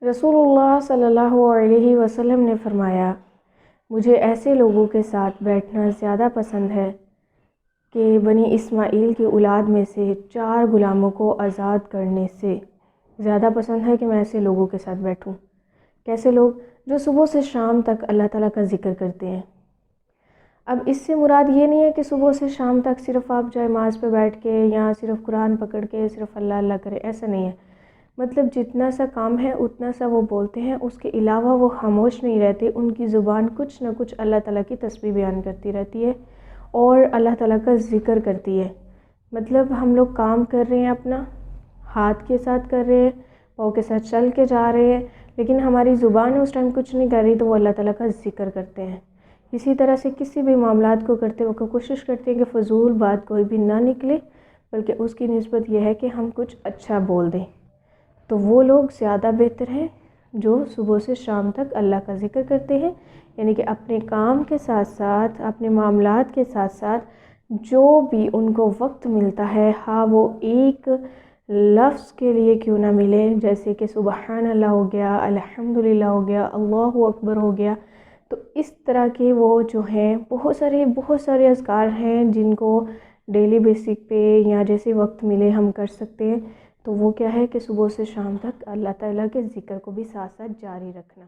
رسول اللہ صلی اللہ علیہ وسلم نے فرمایا، مجھے ایسے لوگوں کے ساتھ بیٹھنا زیادہ پسند ہے کہ بنی اسماعیل کی اولاد میں سے 4 غلاموں کو آزاد کرنے سے زیادہ پسند ہے کہ میں ایسے لوگوں کے ساتھ بیٹھوں۔ کیسے لوگ؟ جو صبح سے شام تک اللہ تعالیٰ کا ذکر کرتے ہیں۔ اب اس سے مراد یہ نہیں ہے کہ صبح سے شام تک صرف آپ جائے نماز پہ بیٹھ کے یا صرف قرآن پکڑ کے صرف اللہ اللہ کرے، ایسا نہیں ہے۔ مطلب جتنا سا کام ہے اتنا سا وہ بولتے ہیں، اس کے علاوہ وہ خاموش نہیں رہتے، ان کی زبان کچھ نہ کچھ اللہ تعالیٰ کی تسبیح بیان کرتی رہتی ہے اور اللہ تعالیٰ کا ذکر کرتی ہے۔ مطلب ہم لوگ کام کر رہے ہیں، اپنا ہاتھ کے ساتھ کر رہے ہیں، پاؤں کے ساتھ چل کے جا رہے ہیں، لیکن ہماری زبان اس ٹائم کچھ نہیں کر رہی تو وہ اللہ تعالیٰ کا ذکر کرتے ہیں۔ اسی طرح سے کسی بھی معاملات کو کرتے وقت کوشش کرتے ہیں کہ فضول بات کوئی بھی نہ نکلے، بلکہ اس کی نسبت یہ ہے کہ ہم کچھ اچھا بول دیں۔ تو وہ لوگ زیادہ بہتر ہیں جو صبح سے شام تک اللہ کا ذکر کرتے ہیں، یعنی کہ اپنے کام کے ساتھ ساتھ، اپنے معاملات کے ساتھ ساتھ جو بھی ان کو وقت ملتا ہے، ہاں وہ ایک لفظ کے لیے کیوں نہ ملے، جیسے کہ سبحان اللہ ہو گیا، الحمدللہ ہو گیا، اللہ اکبر ہو گیا، تو اس طرح کے وہ جو ہیں بہت سارے اذکار ہیں جن کو ڈیلی بیسک پہ یا جیسے وقت ملے ہم کر سکتے ہیں۔ تو وہ کیا ہے کہ صبح سے شام تک اللہ تعالیٰ کے ذکر کو بھی ساتھ ساتھ جاری رکھنا۔